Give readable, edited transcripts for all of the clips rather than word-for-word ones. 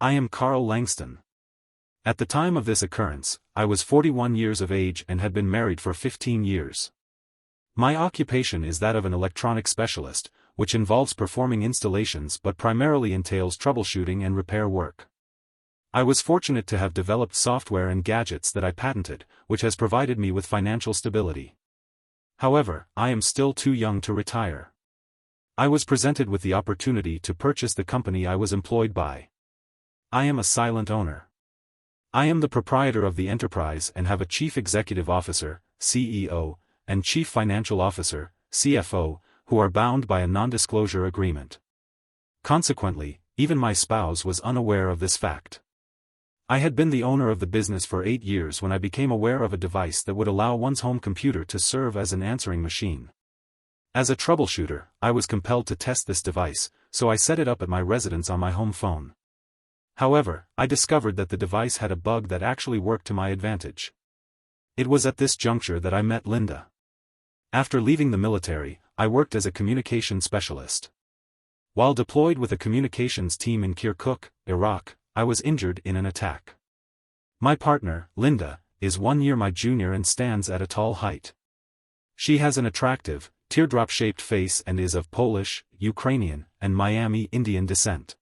I am Carl Langston. At the time of this occurrence, I was 41 years of age and had been married for 15 years. My occupation is that of an electronic specialist, which involves performing installations but primarily entails troubleshooting and repair work. I was fortunate to have developed software and gadgets that I patented, which has provided me with financial stability. However, I am still too young to retire. I was presented with the opportunity to purchase the company I was employed by. I am a silent owner. I am the proprietor of the enterprise and have a chief executive officer, CEO, and chief financial officer, CFO, who are bound by a non-disclosure agreement. Consequently, even my spouse was unaware of this fact. I had been the owner of the business for 8 years when I became aware of a device that would allow one's home computer to serve as an answering machine. As a troubleshooter, I was compelled to test this device, so I set it up at my residence on my home phone. However, I discovered that the device had a bug that actually worked to my advantage. It was at this juncture that I met Linda. After leaving the military, I worked as a communication specialist. While deployed with a communications team in Kirkuk, Iraq, I was injured in an attack. My partner, Linda, is 1 year my junior and stands at a tall height. She has an attractive, teardrop-shaped face and is of Polish, Ukrainian, and Miami Indian descent.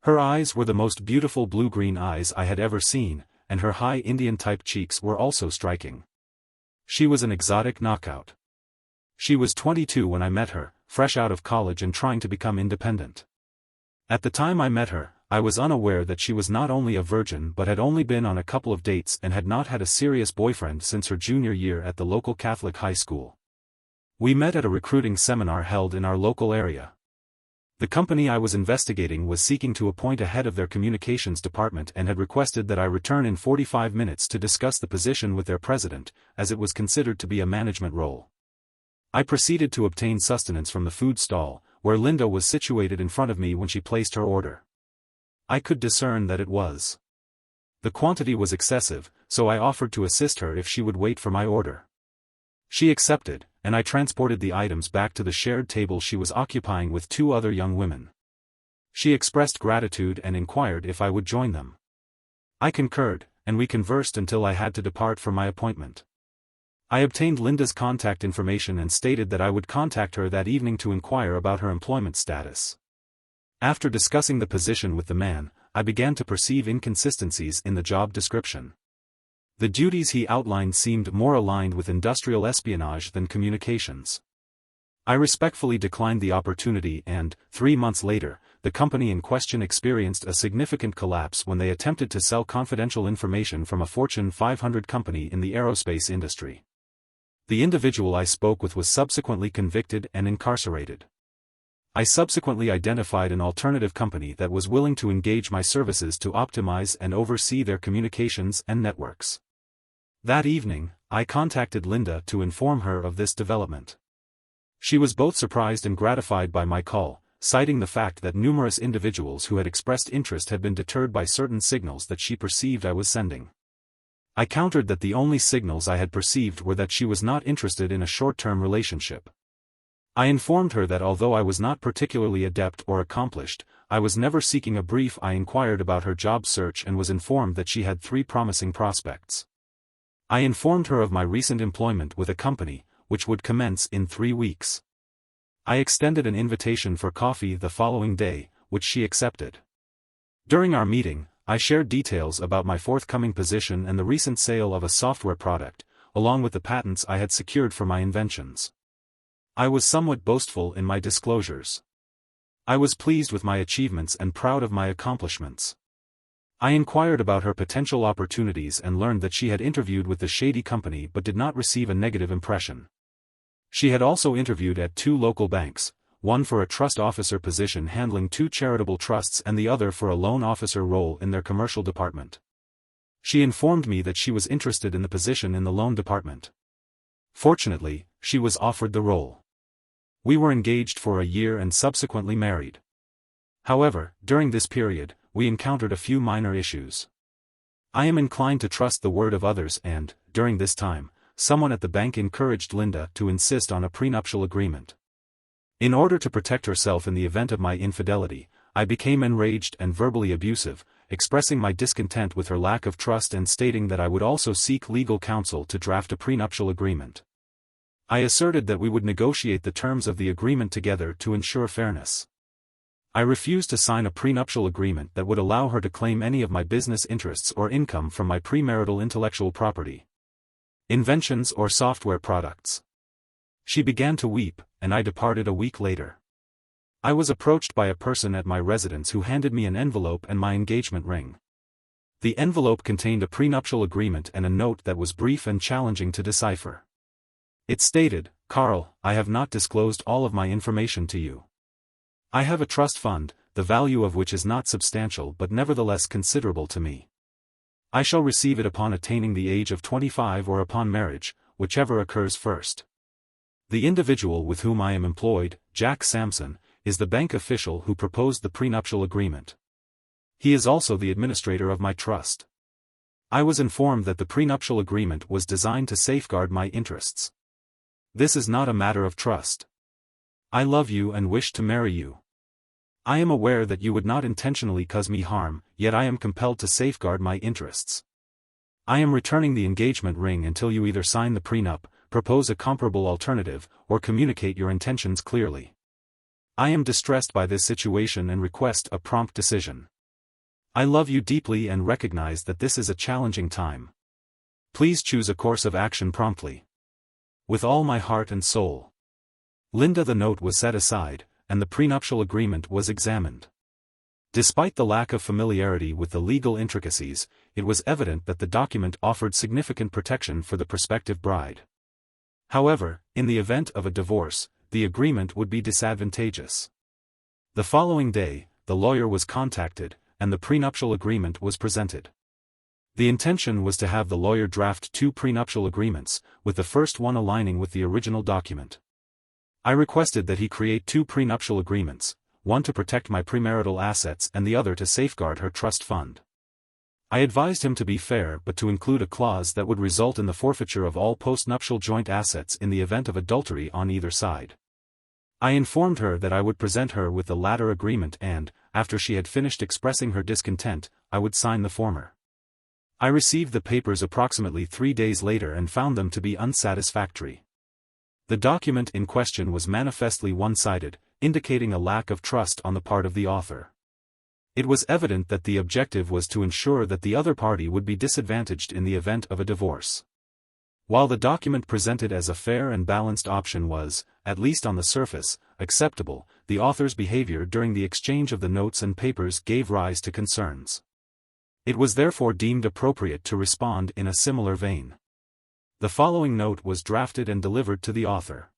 Her eyes were the most beautiful blue-green eyes I had ever seen, and her high Indian-type cheeks were also striking. She was an exotic knockout. She was 22 when I met her, fresh out of college and trying to become independent. At the time I met her, I was unaware that she was not only a virgin but had only been on a couple of dates and had not had a serious boyfriend since her junior year at the local Catholic high school. We met at a recruiting seminar held in our local area. The company I was investigating was seeking to appoint a head of their communications department and had requested that I return in 45 minutes to discuss the position with their president, as it was considered to be a management role. I proceeded to obtain sustenance from the food stall, where Linda was situated in front of me when she placed her order. I could discern that it was. The quantity was excessive, so I offered to assist her if she would wait for my order. She accepted, and I transported the items back to the shared table she was occupying with 2 other young women. She expressed gratitude and inquired if I would join them. I concurred, and we conversed until I had to depart for my appointment. I obtained Linda's contact information and stated that I would contact her that evening to inquire about her employment status. After discussing the position with the man, I began to perceive inconsistencies in the job description. The duties he outlined seemed more aligned with industrial espionage than communications. I respectfully declined the opportunity and, 3 months later, the company in question experienced a significant collapse when they attempted to sell confidential information from a Fortune 500 company in the aerospace industry. The individual I spoke with was subsequently convicted and incarcerated. I subsequently identified an alternative company that was willing to engage my services to optimize and oversee their communications and networks. That evening, I contacted Linda to inform her of this development. She was both surprised and gratified by my call, citing the fact that numerous individuals who had expressed interest had been deterred by certain signals that she perceived I was sending. I countered that the only signals I had perceived were that she was not interested in a short-term relationship. I informed her that although I was not particularly adept or accomplished, I was never seeking a brief. I inquired about her job search and was informed that she had 3 promising prospects. I informed her of my recent employment with a company, which would commence in 3 weeks. I extended an invitation for coffee the following day, which she accepted. During our meeting, I shared details about my forthcoming position and the recent sale of a software product, along with the patents I had secured for my inventions. I was somewhat boastful in my disclosures. I was pleased with my achievements and proud of my accomplishments. I inquired about her potential opportunities and learned that she had interviewed with the shady company but did not receive a negative impression. She had also interviewed at 2 local banks, one for a trust officer position handling 2 charitable trusts and the other for a loan officer role in their commercial department. She informed me that she was interested in the position in the loan department. Fortunately, she was offered the role. We were engaged for a year and subsequently married. However, during this period, we encountered a few minor issues. I am inclined to trust the word of others and, during this time, someone at the bank encouraged Linda to insist on a prenuptial agreement. In order to protect herself in the event of my infidelity, I became enraged and verbally abusive, expressing my discontent with her lack of trust and stating that I would also seek legal counsel to draft a prenuptial agreement. I asserted that we would negotiate the terms of the agreement together to ensure fairness. I refused to sign a prenuptial agreement that would allow her to claim any of my business interests or income from my premarital intellectual property, inventions or software products. She began to weep, and I departed a week later. I was approached by a person at my residence who handed me an envelope and my engagement ring. The envelope contained a prenuptial agreement and a note that was brief and challenging to decipher. It stated, "Carl, I have not disclosed all of my information to you. I have a trust fund, the value of which is not substantial but nevertheless considerable to me. I shall receive it upon attaining the age of 25 or upon marriage, whichever occurs first. The individual with whom I am employed, Jack Sampson, is the bank official who proposed the prenuptial agreement. He is also the administrator of my trust. I was informed that the prenuptial agreement was designed to safeguard my interests. This is not a matter of trust. I love you and wish to marry you. I am aware that you would not intentionally cause me harm, yet I am compelled to safeguard my interests. I am returning the engagement ring until you either sign the prenup, propose a comparable alternative, or communicate your intentions clearly. I am distressed by this situation and request a prompt decision. I love you deeply and recognize that this is a challenging time. Please choose a course of action promptly. With all my heart and soul." Linda. The note was set aside, and the prenuptial agreement was examined. Despite the lack of familiarity with the legal intricacies, it was evident that the document offered significant protection for the prospective bride. However, in the event of a divorce, the agreement would be disadvantageous. The following day, the lawyer was contacted, and the prenuptial agreement was presented. The intention was to have the lawyer draft 2 prenuptial agreements, with the first one aligning with the original document. I requested that he create 2 prenuptial agreements, one to protect my premarital assets and the other to safeguard her trust fund. I advised him to be fair but to include a clause that would result in the forfeiture of all postnuptial joint assets in the event of adultery on either side. I informed her that I would present her with the latter agreement and, after she had finished expressing her discontent, I would sign the former. I received the papers approximately 3 days later and found them to be unsatisfactory. The document in question was manifestly one-sided, indicating a lack of trust on the part of the author. It was evident that the objective was to ensure that the other party would be disadvantaged in the event of a divorce. While the document presented as a fair and balanced option was, at least on the surface, acceptable, the author's behavior during the exchange of the notes and papers gave rise to concerns. It was therefore deemed appropriate to respond in a similar vein. The following note was drafted and delivered to the author.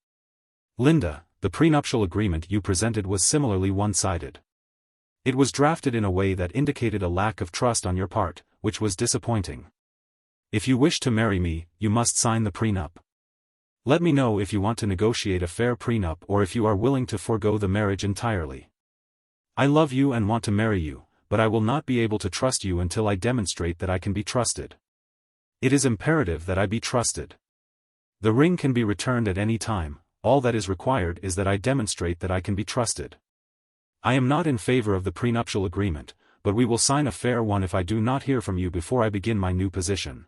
Linda, the prenuptial agreement you presented was similarly one-sided. It was drafted in a way that indicated a lack of trust on your part, which was disappointing. If you wish to marry me, you must sign the prenup. Let me know if you want to negotiate a fair prenup or if you are willing to forego the marriage entirely. I love you and want to marry you, but I will not be able to trust you until I demonstrate that I can be trusted. It is imperative that I be trusted. The ring can be returned at any time, all that is required is that I demonstrate that I can be trusted. I am not in favor of the prenuptial agreement, but we will sign a fair one if I do not hear from you before I begin my new position.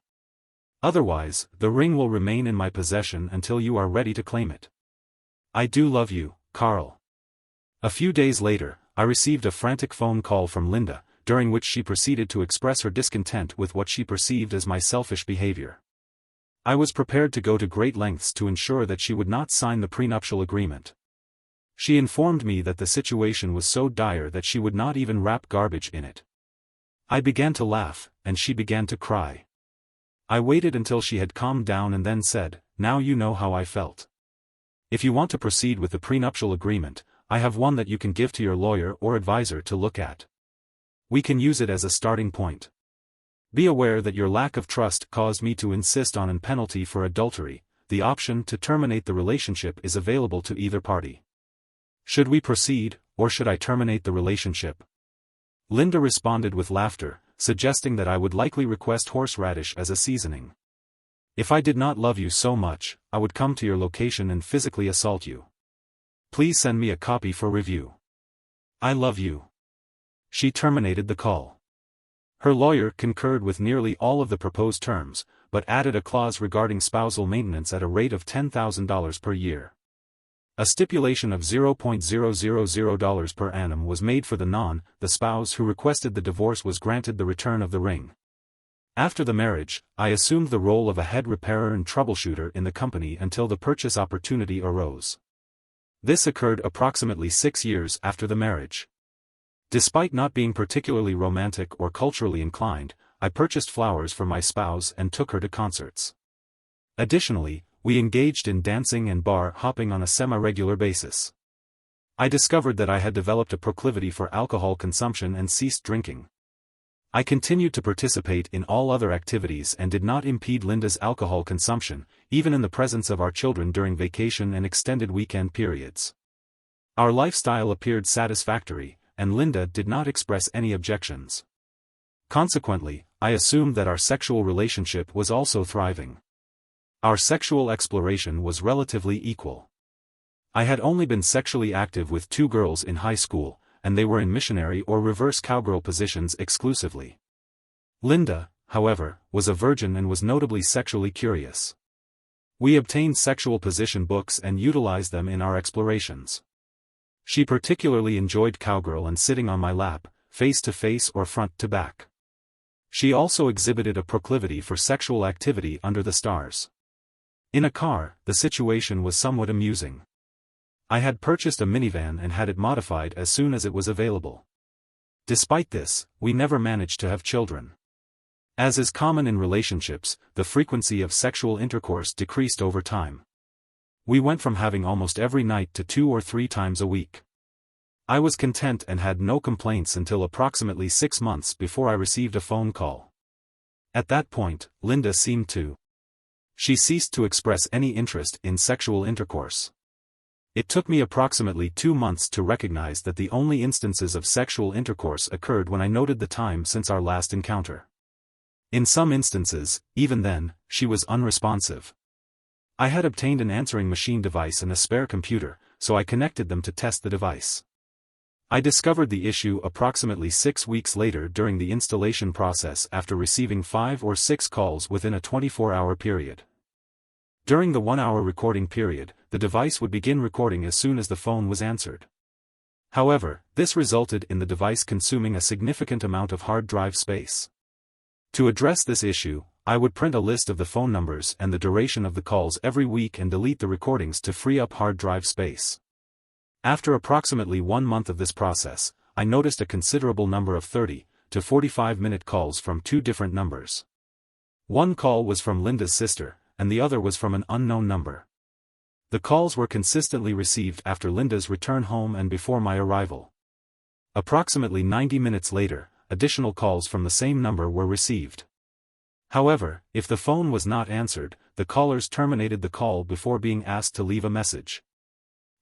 Otherwise, the ring will remain in my possession until you are ready to claim it. I do love you, Carl. A few days later, I received a frantic phone call from Linda, during which she proceeded to express her discontent with what she perceived as my selfish behavior. I was prepared to go to great lengths to ensure that she would not sign the prenuptial agreement. She informed me that the situation was so dire that she would not even wrap garbage in it. I began to laugh, and she began to cry. I waited until she had calmed down and then said, "Now you know how I felt. If you want to proceed with the prenuptial agreement, I have one that you can give to your lawyer or advisor to look at. We can use it as a starting point. Be aware that your lack of trust caused me to insist on a penalty for adultery. The option to terminate the relationship is available to either party. Should we proceed, or should I terminate the relationship?" Linda responded with laughter, suggesting that I would likely request horseradish as a seasoning. If I did not love you so much, I would come to your location and physically assault you. Please send me a copy for review. I love you. She terminated the call. Her lawyer concurred with nearly all of the proposed terms, but added a clause regarding spousal maintenance at a rate of $10,000 per year. A stipulation of $0.000 per annum was made for the spouse who requested the divorce was granted the return of the ring. After the marriage, I assumed the role of a head repairer and troubleshooter in the company until the purchase opportunity arose. This occurred approximately 6 years after the marriage. Despite not being particularly romantic or culturally inclined, I purchased flowers for my spouse and took her to concerts. Additionally, we engaged in dancing and bar hopping on a semi-regular basis. I discovered that I had developed a proclivity for alcohol consumption and ceased drinking. I continued to participate in all other activities and did not impede Linda's alcohol consumption, even in the presence of our children during vacation and extended weekend periods. Our lifestyle appeared satisfactory, and Linda did not express any objections. Consequently, I assumed that our sexual relationship was also thriving. Our sexual exploration was relatively equal. I had only been sexually active with 2 girls in high school, and they were in missionary or reverse cowgirl positions exclusively. Linda, however, was a virgin and was notably sexually curious. We obtained sexual position books and utilized them in our explorations. She particularly enjoyed cowgirl and sitting on my lap, face to face or front to back. She also exhibited a proclivity for sexual activity under the stars. In a car, the situation was somewhat amusing. I had purchased a minivan and had it modified as soon as it was available. Despite this, we never managed to have children. As is common in relationships, the frequency of sexual intercourse decreased over time. We went from having almost every night to 2 or 3 times a week. I was content and had no complaints until approximately 6 months before I received a phone call. At that point, Linda seemed to. She ceased to express any interest in sexual intercourse. It took me approximately 2 months to recognize that the only instances of sexual intercourse occurred when I noted the time since our last encounter. In some instances, even then, she was unresponsive. I had obtained an answering machine device and a spare computer, so I connected them to test the device. I discovered the issue approximately 6 weeks later during the installation process after receiving 5 or 6 calls within a 24-hour period. During the 1-hour recording period, the device would begin recording as soon as the phone was answered. However, this resulted in the device consuming a significant amount of hard drive space. To address this issue, I would print a list of the phone numbers and the duration of the calls every week and delete the recordings to free up hard drive space. After approximately 1 month of this process, I noticed a considerable number of 30 to 45-minute calls from 2 different numbers. One call was from Linda's sister, and the other was from an unknown number. The calls were consistently received after Linda's return home and before my arrival. Approximately 90 minutes later, additional calls from the same number were received. However, if the phone was not answered, the callers terminated the call before being asked to leave a message.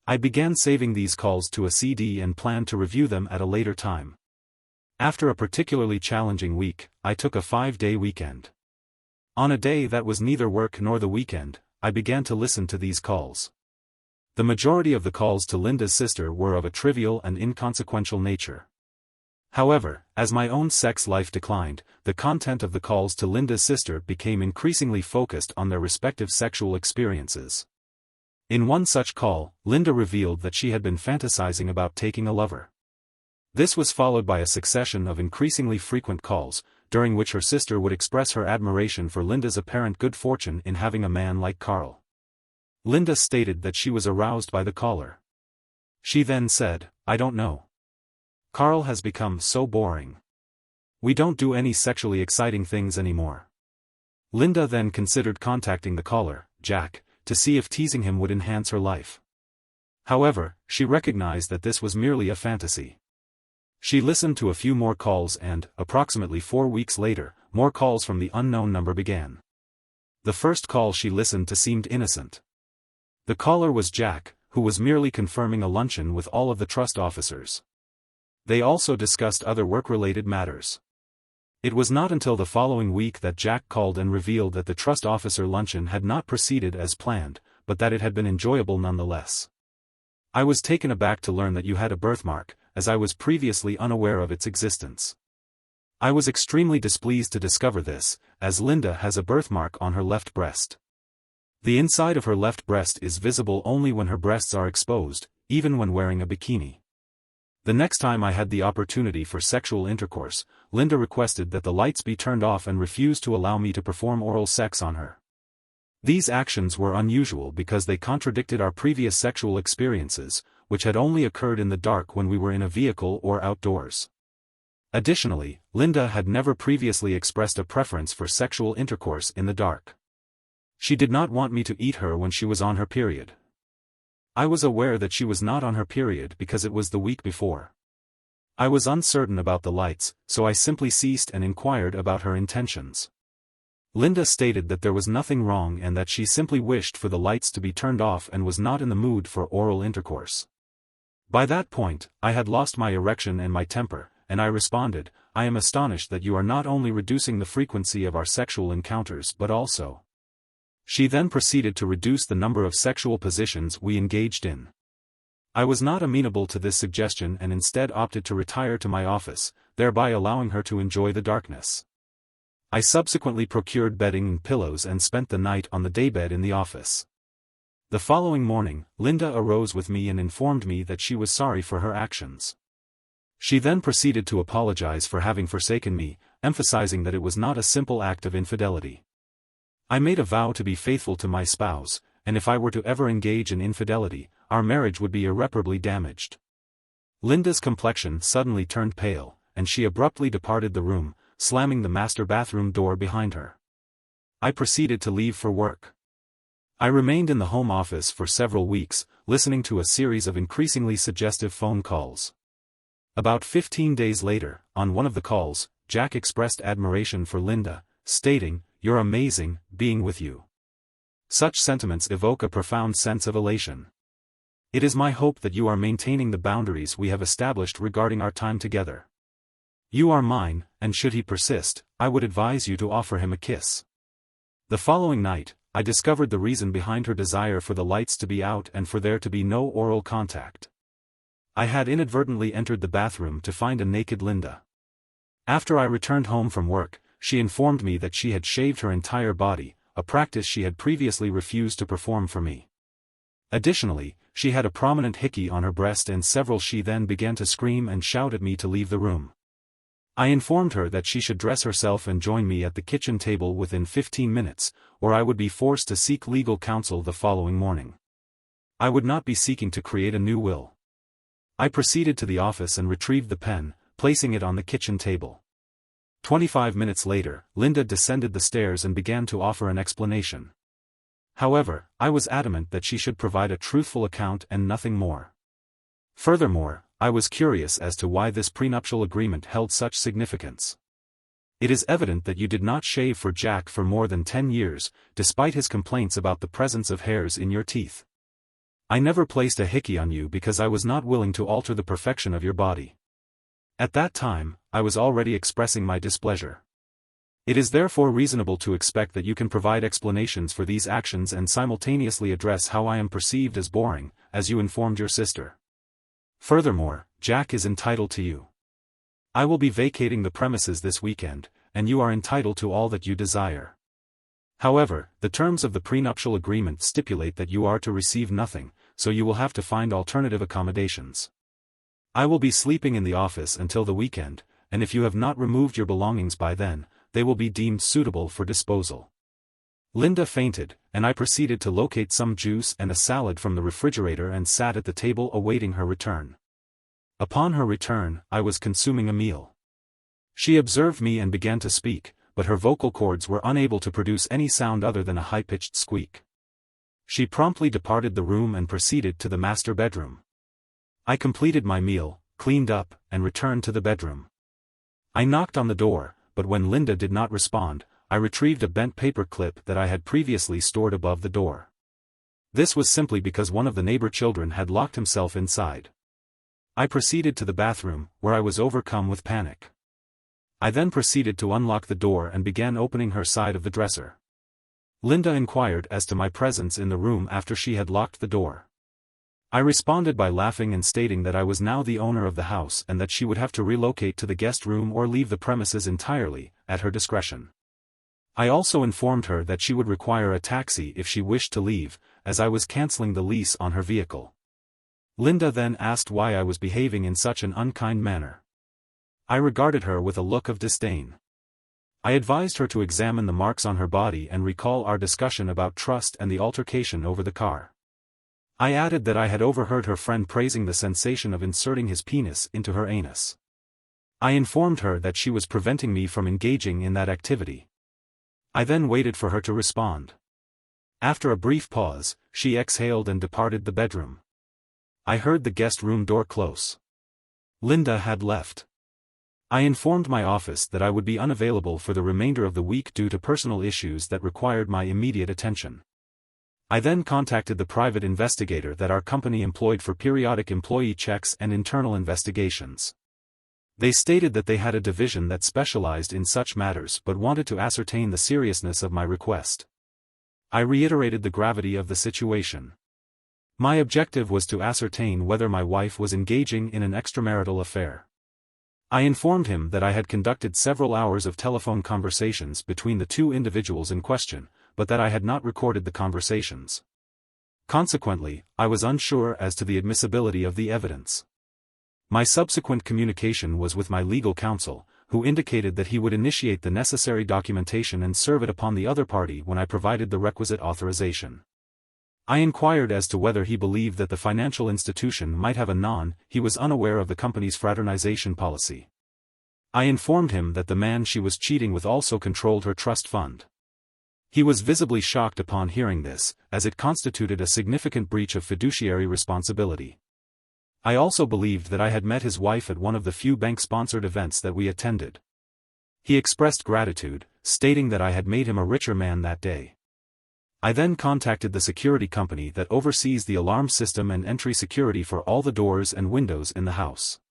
I began saving these calls to a CD and planned to review them at a later time. After a particularly challenging week, I took a 5-day weekend. On a day that was neither work nor the weekend, I began to listen to these calls. The majority of the calls to Linda's sister were of a trivial and inconsequential nature. However, as my own sex life declined, the content of the calls to Linda's sister became increasingly focused on their respective sexual experiences. In one such call, Linda revealed that she had been fantasizing about taking a lover. This was followed by a succession of increasingly frequent calls, during which her sister would express her admiration for Linda's apparent good fortune in having a man like Carl. Linda stated that she was aroused by the caller. She then said, "I don't know. Carl has become so boring. We don't do any sexually exciting things anymore." Linda then considered contacting the caller, Jack, to see if teasing him would enhance her life. However, she recognized that this was merely a fantasy. She listened to a few more calls and, approximately 4 weeks later, more calls from the unknown number began. The first call she listened to seemed innocent. The caller was Jack, who was merely confirming a luncheon with all of the trust officers. They also discussed other work-related matters. It was not until the following week that Jack called and revealed that the trust officer luncheon had not proceeded as planned, but that it had been enjoyable nonetheless. I was taken aback to learn that you had a birthmark, as I was previously unaware of its existence. I was extremely displeased to discover this, as Linda has a birthmark on her left breast. The inside of her left breast is visible only when her breasts are exposed, even when wearing a bikini. The next time I had the opportunity for sexual intercourse, Linda requested that the lights be turned off and refused to allow me to perform oral sex on her. These actions were unusual because they contradicted our previous sexual experiences, which had only occurred in the dark when we were in a vehicle or outdoors. Additionally, Linda had never previously expressed a preference for sexual intercourse in the dark. She did not want me to eat her when she was on her period. I was aware that she was not on her period because it was the week before. I was uncertain about the lights, so I simply ceased and inquired about her intentions. Linda stated that there was nothing wrong and that she simply wished for the lights to be turned off and was not in the mood for oral intercourse. By that point, I had lost my erection and my temper, and I responded, "I am astonished that you are not only reducing the frequency of our sexual encounters but also." She then proceeded to reduce the number of sexual positions we engaged in. I was not amenable to this suggestion and instead opted to retire to my office, thereby allowing her to enjoy the darkness. I subsequently procured bedding and pillows and spent the night on the daybed in the office. The following morning, Linda arose with me and informed me that she was sorry for her actions. She then proceeded to apologize for having forsaken me, emphasizing that it was not a simple act of infidelity. I made a vow to be faithful to my spouse, and if I were to ever engage in infidelity, our marriage would be irreparably damaged. Linda's complexion suddenly turned pale, and she abruptly departed the room, slamming the master bathroom door behind her. I proceeded to leave for work. I remained in the home office for several weeks, listening to a series of increasingly suggestive phone calls. About 15 days later, on one of the calls, Jack expressed admiration for Linda, stating, "You're amazing, being with you." Such sentiments evoke a profound sense of elation. It is my hope that you are maintaining the boundaries we have established regarding our time together. You are mine, and should he persist, I would advise you to offer him a kiss. The following night, I discovered the reason behind her desire for the lights to be out and for there to be no oral contact. I had inadvertently entered the bathroom to find a naked Linda. After I returned home from work, she informed me that she had shaved her entire body, a practice she had previously refused to perform for me. Additionally, she had a prominent hickey on her breast and several. She then began to scream and shout at me to leave the room. I informed her that she should dress herself and join me at the kitchen table within 15 minutes, or I would be forced to seek legal counsel the following morning. I would not be seeking to create a new will. I proceeded to the office and retrieved the pen, placing it on the kitchen table. 25 minutes later, Linda descended the stairs and began to offer an explanation. However, I was adamant that she should provide a truthful account and nothing more. Furthermore, I was curious as to why this prenuptial agreement held such significance. It is evident that you did not shave for Jack for more than 10 years, despite his complaints about the presence of hairs in your teeth. I never placed a hickey on you because I was not willing to alter the perfection of your body. At that time, I was already expressing my displeasure. It is therefore reasonable to expect that you can provide explanations for these actions and simultaneously address how I am perceived as boring, as you informed your sister. Furthermore, Jack is entitled to you. I will be vacating the premises this weekend, and you are entitled to all that you desire. However, the terms of the prenuptial agreement stipulate that you are to receive nothing, so you will have to find alternative accommodations. I will be sleeping in the office until the weekend, and if you have not removed your belongings by then, they will be deemed suitable for disposal. Linda fainted, and I proceeded to locate some juice and a salad from the refrigerator and sat at the table awaiting her return. Upon her return, I was consuming a meal. She observed me and began to speak, but her vocal cords were unable to produce any sound other than a high-pitched squeak. She promptly departed the room and proceeded to the master bedroom. I completed my meal, cleaned up, and returned to the bedroom. I knocked on the door, but when Linda did not respond, I retrieved a bent paper clip that I had previously stored above the door. This was simply because one of the neighbor children had locked himself inside. I proceeded to the bathroom, where I was overcome with panic. I then proceeded to unlock the door and began opening her side of the dresser. Linda inquired as to my presence in the room after she had locked the door. I responded by laughing and stating that I was now the owner of the house and that she would have to relocate to the guest room or leave the premises entirely, at her discretion. I also informed her that she would require a taxi if she wished to leave, as I was cancelling the lease on her vehicle. Linda then asked why I was behaving in such an unkind manner. I regarded her with a look of disdain. I advised her to examine the marks on her body and recall our discussion about trust and the altercation over the car. I added that I had overheard her friend praising the sensation of inserting his penis into her anus. I informed her that she was preventing me from engaging in that activity. I then waited for her to respond. After a brief pause, she exhaled and departed the bedroom. I heard the guest room door close. Linda had left. I informed my office that I would be unavailable for the remainder of the week due to personal issues that required my immediate attention. I then contacted the private investigator that our company employed for periodic employee checks and internal investigations. They stated that they had a division that specialized in such matters but wanted to ascertain the seriousness of my request. I reiterated the gravity of the situation. My objective was to ascertain whether my wife was engaging in an extramarital affair. I informed him that I had conducted several hours of telephone conversations between the two individuals in question, but that I had not recorded the conversations. Consequently, I was unsure as to the admissibility of the evidence. My subsequent communication was with my legal counsel, who indicated that he would initiate the necessary documentation and serve it upon the other party when I provided the requisite authorization. I inquired as to whether he believed that the financial institution might have he was unaware of the company's fraternization policy. I informed him that the man she was cheating with also controlled her trust fund. He was visibly shocked upon hearing this, as it constituted a significant breach of fiduciary responsibility. I also believed that I had met his wife at one of the few bank-sponsored events that we attended. He expressed gratitude, stating that I had made him a richer man that day. I then contacted the security company that oversees the alarm system and entry security for all the doors and windows in the house.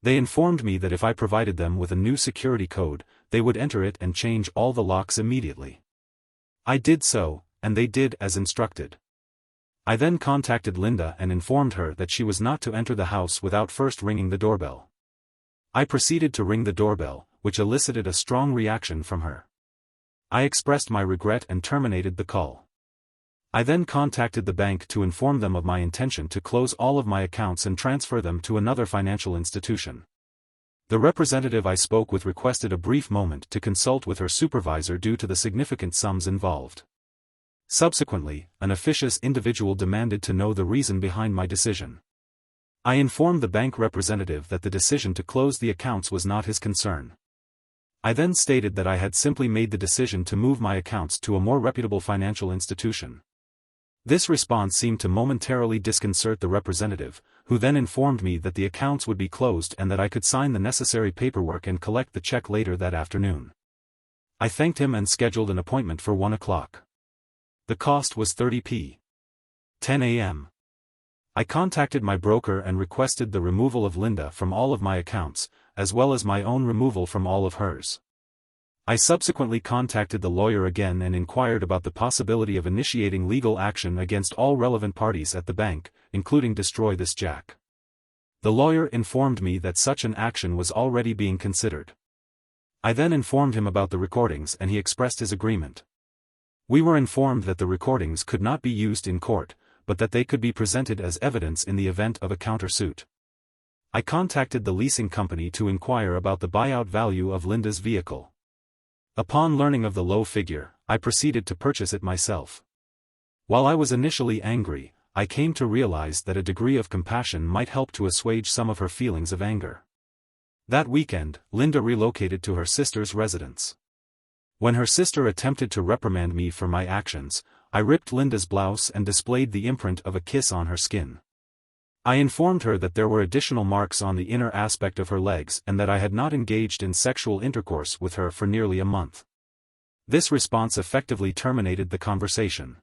They informed me that if I provided them with a new security code, they would enter it and change all the locks immediately. I did so, and they did as instructed. I then contacted Linda and informed her that she was not to enter the house without first ringing the doorbell. I proceeded to ring the doorbell, which elicited a strong reaction from her. I expressed my regret and terminated the call. I then contacted the bank to inform them of my intention to close all of my accounts and transfer them to another financial institution. The representative I spoke with requested a brief moment to consult with her supervisor due to the significant sums involved. Subsequently, an officious individual demanded to know the reason behind my decision. I informed the bank representative that the decision to close the accounts was not his concern. I then stated that I had simply made the decision to move my accounts to a more reputable financial institution. This response seemed to momentarily disconcert the representative, who then informed me that the accounts would be closed and that I could sign the necessary paperwork and collect the check later that afternoon. I thanked him and scheduled an appointment for 1 o'clock. The cost was 30p. 10 a.m. I contacted my broker and requested the removal of Linda from all of my accounts, as well as my own removal from all of hers. I subsequently contacted the lawyer again and inquired about the possibility of initiating legal action against all relevant parties at the bank, including Destroy This Jack. The lawyer informed me that such an action was already being considered. I then informed him about the recordings and he expressed his agreement. We were informed that the recordings could not be used in court, but that they could be presented as evidence in the event of a countersuit. I contacted the leasing company to inquire about the buyout value of Linda's vehicle. Upon learning of the low figure, I proceeded to purchase it myself. While I was initially angry, I came to realize that a degree of compassion might help to assuage some of her feelings of anger. That weekend, Linda relocated to her sister's residence. When her sister attempted to reprimand me for my actions, I ripped Linda's blouse and displayed the imprint of a kiss on her skin. I informed her that there were additional marks on the inner aspect of her legs and that I had not engaged in sexual intercourse with her for nearly a month. This response effectively terminated the conversation.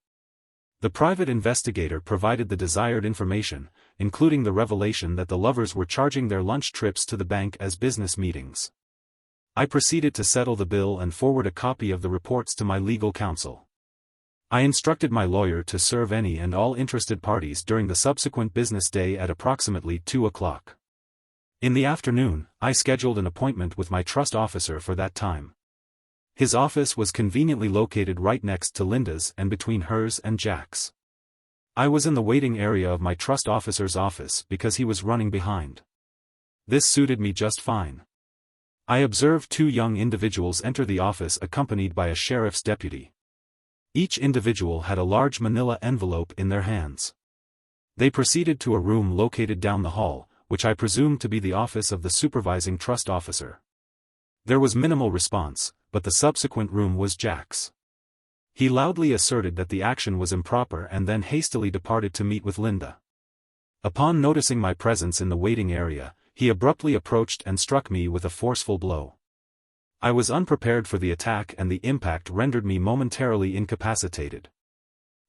The private investigator provided the desired information, including the revelation that the lovers were charging their lunch trips to the bank as business meetings. I proceeded to settle the bill and forward a copy of the reports to my legal counsel. I instructed my lawyer to serve any and all interested parties during the subsequent business day at approximately 2 o'clock. In the afternoon, I scheduled an appointment with my trust officer for that time. His office was conveniently located right next to Linda's and between hers and Jack's. I was in the waiting area of my trust officer's office because he was running behind. This suited me just fine. I observed two young individuals enter the office accompanied by a sheriff's deputy. Each individual had a large manila envelope in their hands. They proceeded to a room located down the hall, which I presumed to be the office of the supervising trust officer. There was minimal response, but the subsequent room was Jack's. He loudly asserted that the action was improper and then hastily departed to meet with Linda. Upon noticing my presence in the waiting area, he abruptly approached and struck me with a forceful blow. I was unprepared for the attack and the impact rendered me momentarily incapacitated.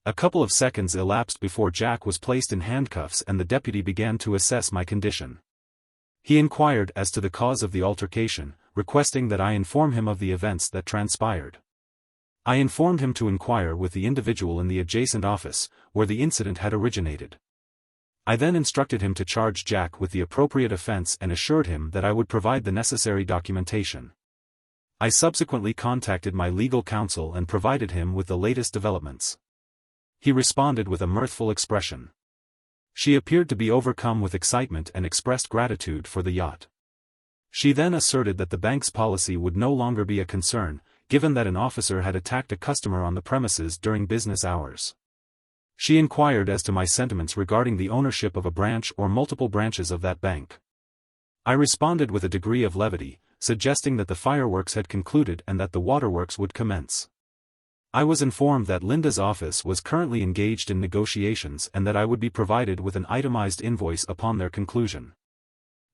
A couple of seconds elapsed before Jack was placed in handcuffs and the deputy began to assess my condition. He inquired as to the cause of the altercation, requesting that I inform him of the events that transpired. I informed him to inquire with the individual in the adjacent office, where the incident had originated. I then instructed him to charge Jack with the appropriate offense and assured him that I would provide the necessary documentation. I subsequently contacted my legal counsel and provided him with the latest developments. He responded with a mirthful expression. She appeared to be overcome with excitement and expressed gratitude for the yacht. She then asserted that the bank's policy would no longer be a concern, given that an officer had attacked a customer on the premises during business hours. She inquired as to my sentiments regarding the ownership of a branch or multiple branches of that bank. I responded with a degree of levity, suggesting that the fireworks had concluded and that the waterworks would commence. I was informed that Linda's office was currently engaged in negotiations and that I would be provided with an itemized invoice upon their conclusion.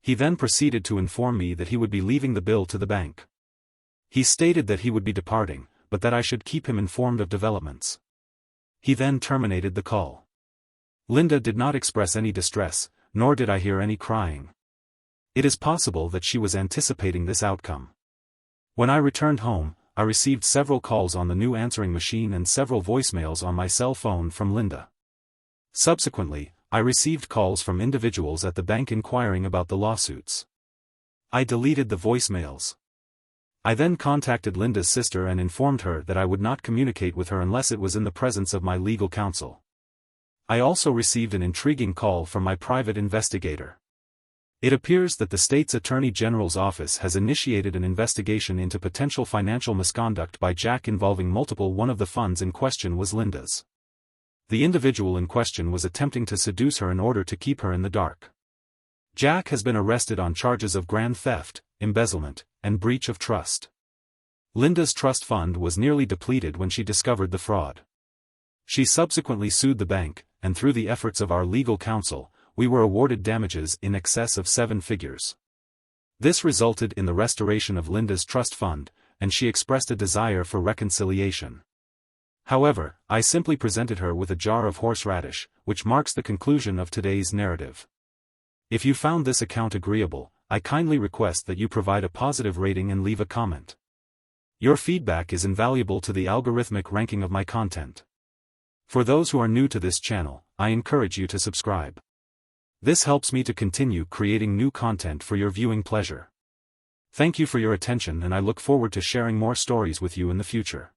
He then proceeded to inform me that he would be leaving the bill to the bank. He stated that he would be departing, but that I should keep him informed of developments. He then terminated the call. Linda did not express any distress, nor did I hear any crying. It is possible that she was anticipating this outcome. When I returned home, I received several calls on the new answering machine and several voicemails on my cell phone from Linda. Subsequently, I received calls from individuals at the bank inquiring about the lawsuits. I deleted the voicemails. I then contacted Linda's sister and informed her that I would not communicate with her unless it was in the presence of my legal counsel. I also received an intriguing call from my private investigator. It appears that the state's Attorney General's office has initiated an investigation into potential financial misconduct by Jack involving multiple. One of the funds in question was Linda's. The individual in question was attempting to seduce her in order to keep her in the dark. Jack has been arrested on charges of grand theft, embezzlement, and breach of trust. Linda's trust fund was nearly depleted when she discovered the fraud. She subsequently sued the bank, and through the efforts of our legal counsel, we were awarded damages in excess of 7 figures. This resulted in the restoration of Linda's trust fund, and she expressed a desire for reconciliation. However, I simply presented her with a jar of horseradish, which marks the conclusion of today's narrative. If you found this account agreeable, I kindly request that you provide a positive rating and leave a comment. Your feedback is invaluable to the algorithmic ranking of my content. For those who are new to this channel, I encourage you to subscribe. This helps me to continue creating new content for your viewing pleasure. Thank you for your attention and I look forward to sharing more stories with you in the future.